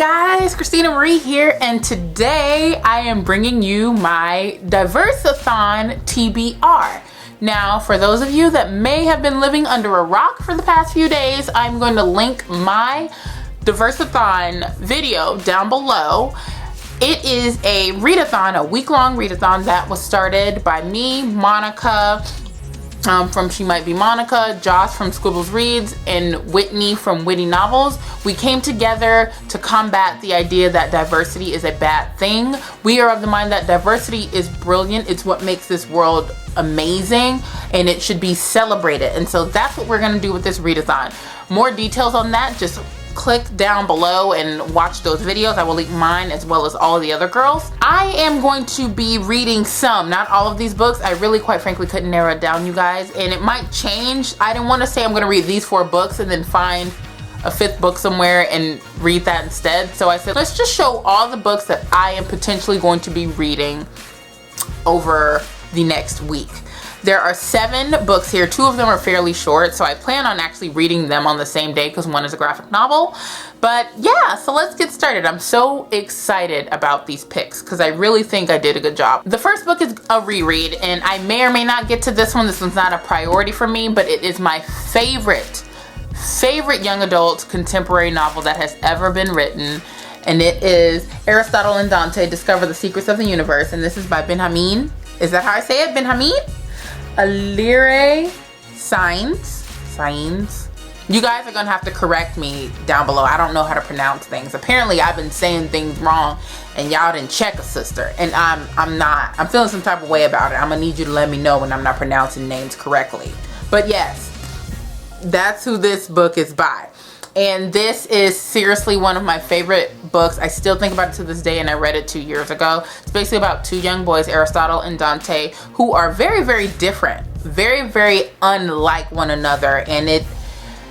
guys, Christina Marie here, and today I am bringing you my Diverseathon TBR. Now, for those of you that may have been living under a rock for the past few days, I'm going to link my Diverseathon video down below. It is a readathon, a week-long readathon that was started by me, Monica, from She Might Be Monica, Joce from Squibbles Reads, and Whitney from Witty Novels. We came together to combat the idea that diversity is a bad thing. We are of the mind that diversity is brilliant. It's what makes this world amazing, and it should be celebrated. And so that's what we're gonna do with this readathon. More details on that, just click down below and watch those videos. I will link mine as well as all of the other girls. I am going to be reading some, not all of these books. I really, quite frankly, couldn't narrow it down, you guys, and it might change. I didn't want to say I'm going to read these 4 books and then find a 5th book somewhere and read that instead. So I said, let's just show all the books that I am potentially going to be reading over the next week. There are 7 books here. 2 of them are fairly short, so I plan on actually reading them on the same day because one is a graphic novel. But yeah, so let's get started. I'm so excited about these picks because I really think I did a good job. The first book is a reread, and I may or may not get to this one. This one's not a priority for me, but it is my favorite young adult contemporary novel that has ever been written. And it is Aristotle and Dante Discover the Secrets of the Universe. And this is by Benjamin. Is that how I say it? Benjamin? Alire Signs. You guys are gonna have to correct me down below. I don't know how to pronounce things. Apparently I've been saying things wrong and y'all didn't check a sister, and I'm feeling some type of way about it. I'm gonna need you to let me know when I'm not pronouncing names correctly. But yes, that's who this book is by. And this is seriously one of my favorite books. I still think about it to this day, and I read it 2 years ago. It's basically about 2 young boys, Aristotle and Dante, who are very, very different, very, very unlike one another. And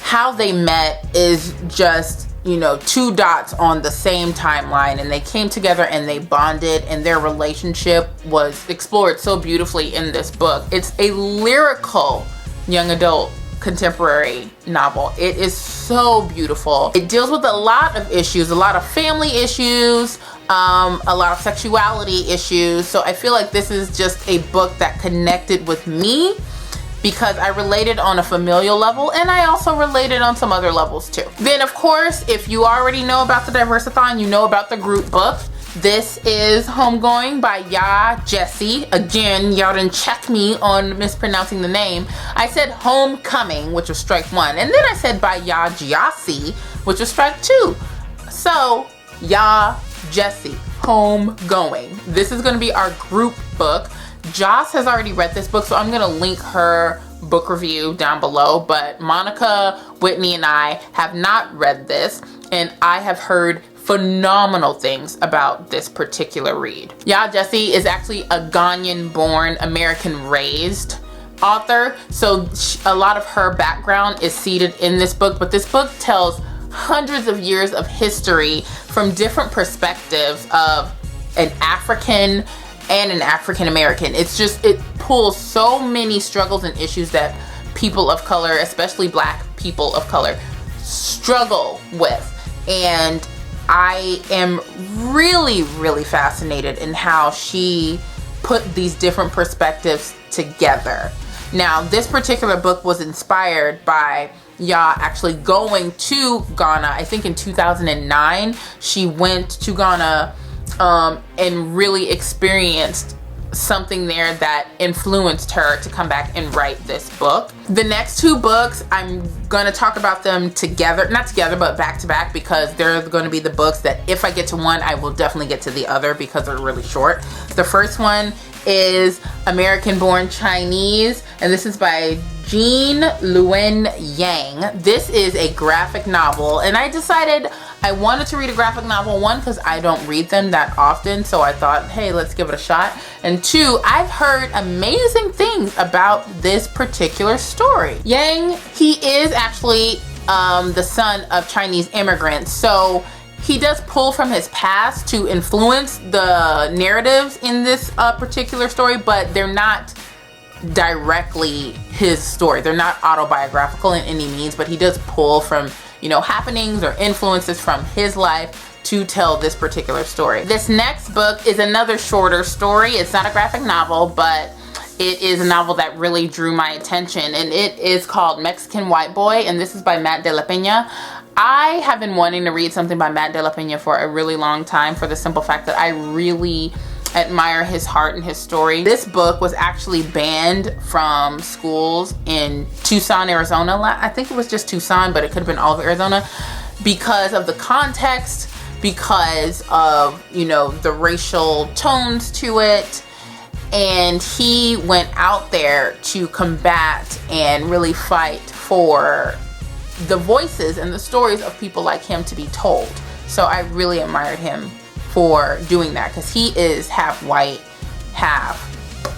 how they met is just, you know, 2 dots on the same timeline, and they came together and they bonded, and their relationship was explored so beautifully in this book. It's a lyrical young adult contemporary novel. It is so beautiful. It deals with a lot of issues, a lot of family issues, a lot of sexuality issues. So I feel like this is just a book that connected with me because I related on a familial level, and I also related on some other levels too. Then of course, if you already know about the Diverseathon, you know about the group book. This is Homegoing by Yaa Gyasi. Again, y'all didn't check me on mispronouncing the name. I said Homecoming, which was strike 1, and then I said by Yaa Gyasi, which was strike 2. So, Yaa Gyasi, Homegoing. This is gonna be our group book. Joce has already read this book, so I'm gonna link her book review down below, but Monica, Whitney, and I have not read this, and I have heard phenomenal things about this particular read. Yaa Gyasi is actually a Ghanaian-born, American-raised author, so a lot of her background is seated in this book, but this book tells hundreds of years of history from different perspectives of an African and an African-American. It's just, it pulls so many struggles and issues that people of color, especially Black people of color, struggle with. And I am really, really fascinated in how she put these different perspectives together. Now, this particular book was inspired by Yaa actually going to Ghana. I think in 2009, she went to Ghana and really experienced something there that influenced her to come back and write this book. The next 2 books, I'm gonna talk about them together, not together, but back to back, because they're gonna be the books that if I get to one, I will definitely get to the other because they're really short. The first one is American Born Chinese, and this is by Jean Luen Yang. This is a graphic novel, and I decided I wanted to read a graphic novel, 1, because I don't read them that often, so I thought, hey, let's give it a shot. And 2, I've heard amazing things about this particular story. Yang, he is actually the son of Chinese immigrants, so he does pull from his past to influence the narratives in this particular story, but they're not directly his story. They're not autobiographical in any means, but he does pull from, happenings or influences from his life to tell this particular story. This next book is another shorter story. It's not a graphic novel, but it is a novel that really drew my attention, and it is called Mexican White Boy, and this is by Matt de la Peña. I have been wanting to read something by Matt de la Peña for a really long time, for the simple fact that I really admire his heart and his story. This book was actually banned from schools in Tucson, Arizona. I think it was just Tucson, but it could have been all of Arizona, because of the context, because of, the racial tones to it. And he went out there to combat and really fight for the voices and the stories of people like him to be told. So I really admired him for doing that, because he is half white, half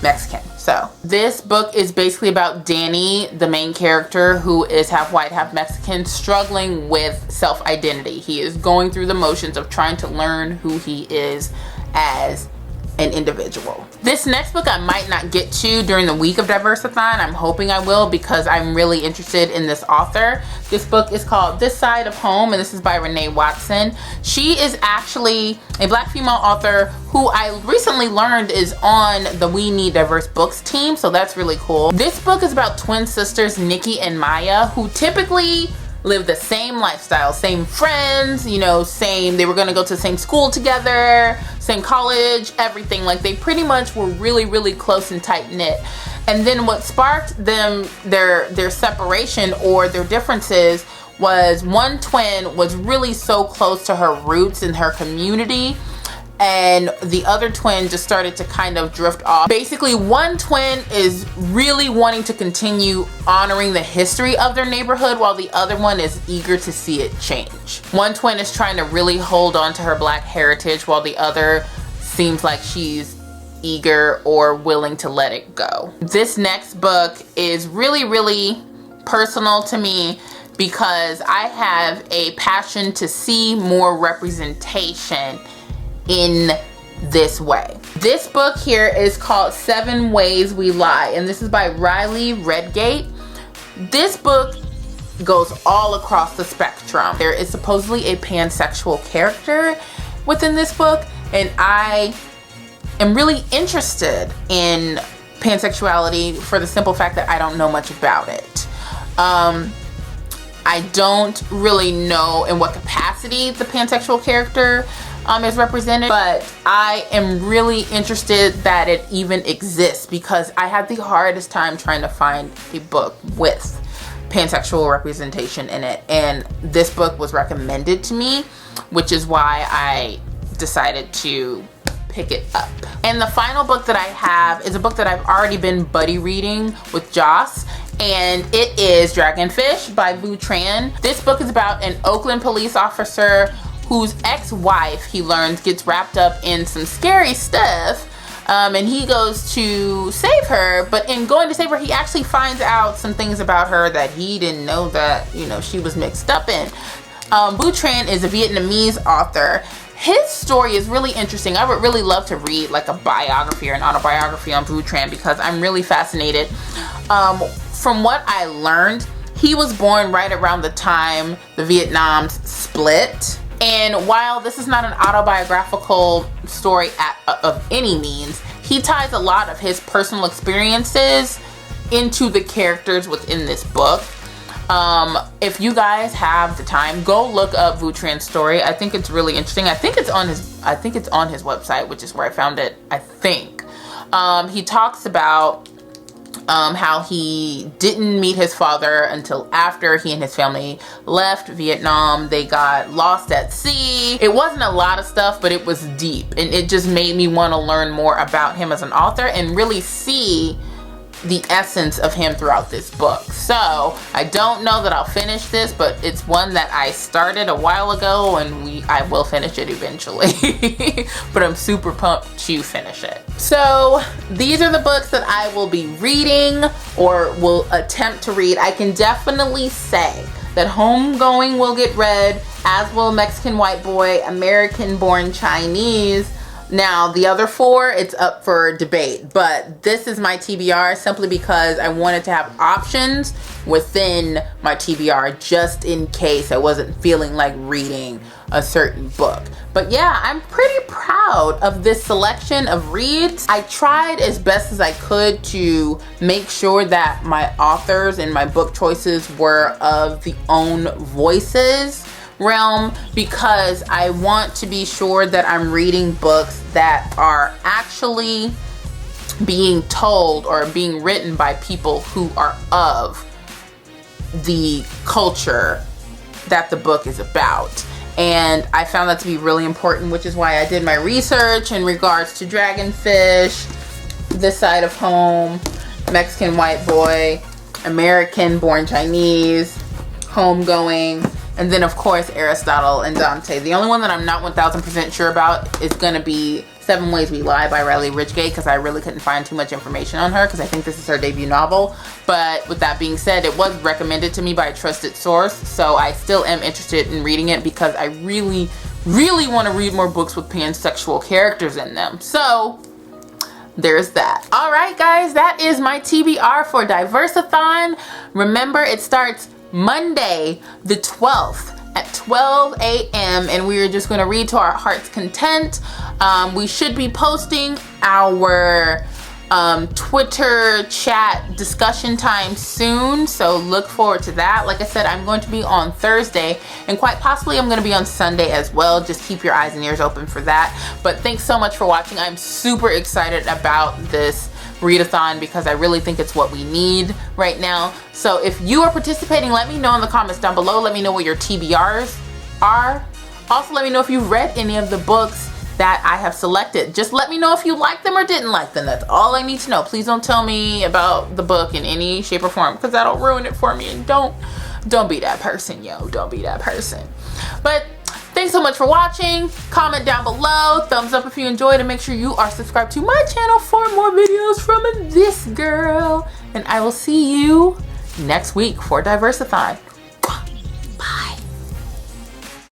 Mexican. So this book is basically about Danny, the main character, who is half white, half Mexican, struggling with self-identity. He is going through the motions of trying to learn who he is as an individual. This next book I might not get to during the week of Diverseathon. I'm hoping I will, because I'm really interested in this author. This book is called This Side of Home, and this is by Renee Watson. She is actually a Black female author who I recently learned is on the We Need Diverse Books team, so that's really cool. This book is about twin sisters Nikki and Maya, who typically live the same lifestyle, same friends, they were gonna go to the same school together, same college, everything. Like, they pretty much were really, really close and tight knit. And then what sparked them, their separation or their differences, was one twin was really so close to her roots and her community, and the other twin just started to kind of drift off. Basically, one twin is really wanting to continue honoring the history of their neighborhood, while the other one is eager to see it change. One twin is trying to really hold on to her Black heritage, while the other seems like she's eager or willing to let it go. This next book is really, really personal to me, because I have a passion to see more representation in this way. This book here is called 7 Ways We Lie, and this is by Riley Redgate. This book goes all across the spectrum. There is supposedly a pansexual character within this book, and I am really interested in pansexuality for the simple fact that I don't know much about it. I don't really know in what capacity the pansexual character is represented, but I am really interested that it even exists, because I had the hardest time trying to find a book with pansexual representation in it, and this book was recommended to me, which is why I decided to pick it up. And the final book that I have is a book that I've already been buddy reading with Joce, and it is Dragonfish by Vu Tran. This book is about an Oakland police officer whose ex-wife, he learns, gets wrapped up in some scary stuff, and he goes to save her, but in going to save her, he actually finds out some things about her that he didn't know that, she was mixed up in. Vu Tran is a Vietnamese author. His story is really interesting. I would really love to read like a biography or an autobiography on Vu Tran, because I'm really fascinated. From what I learned, he was born right around the time the Vietnam split. And while this is not an autobiographical story of any means, he ties a lot of his personal experiences into the characters within this book. If you guys have the time, go look up Vu Tran's story. I think it's really interesting. I think it's on his website, which is where I found it, I think. He talks about how he didn't meet his father until after he and his family left Vietnam. They got lost at sea. It wasn't a lot of stuff, but it was deep, and it just made me want to learn more about him as an author and really see the essence of him throughout this book. So I don't know that I'll finish this, but it's one that I started a while ago, and I will finish it eventually. But I'm super pumped to finish it. So these are the books that I will be reading or will attempt to read. I can definitely say that Homegoing will get read, as will Mexican White Boy, American Born Chinese, Now, the other 4, it's up for debate, but this is my TBR simply because I wanted to have options within my TBR just in case I wasn't feeling like reading a certain book. But yeah, I'm pretty proud of this selection of reads. I tried as best as I could to make sure that my authors and my book choices were of the own voices realm, because I want to be sure that I'm reading books that are actually being told or being written by people who are of the culture that the book is about. And I found that to be really important, which is why I did my research in regards to Dragonfish, This Side of Home, Mexican White Boy, American Born Chinese, Homegoing, and then of course Aristotle and Dante. The only one that I'm not 1000% sure about is gonna be 7 Ways We Lie by Riley Richgate, because I really couldn't find too much information on her, because I think this is her debut novel. But with that being said, it was recommended to me by a trusted source, so I still am interested in reading it because I really want to read more books with pansexual characters in them. So there's that. All right, guys, that is my TBR for Diverseathon. Remember, it starts Monday the 12th at 12 a.m. and we are just going to read to our heart's content. We should be posting our Twitter chat discussion time soon, so look forward to that. Like I said, I'm going to be on Thursday, and quite possibly I'm going to be on Sunday as well. Just keep your eyes and ears open for that. But thanks so much for watching. I'm super excited about this readathon because I really think it's what we need right now. So if you are participating, let me know in the comments down below. Let me know what your TBRs are. Also, let me know if you've read any of the books that I have selected. Just let me know if you liked them or didn't like them. That's all I need to know. Please don't tell me about the book in any shape or form, because that'll ruin it for me. And don't be that person, yo. Don't be that person. But thanks so much for watching. Comment down below. Thumbs up if you enjoyed, and make sure you are subscribed to my channel for more videos from this girl. And I will see you next week for Diverseathon.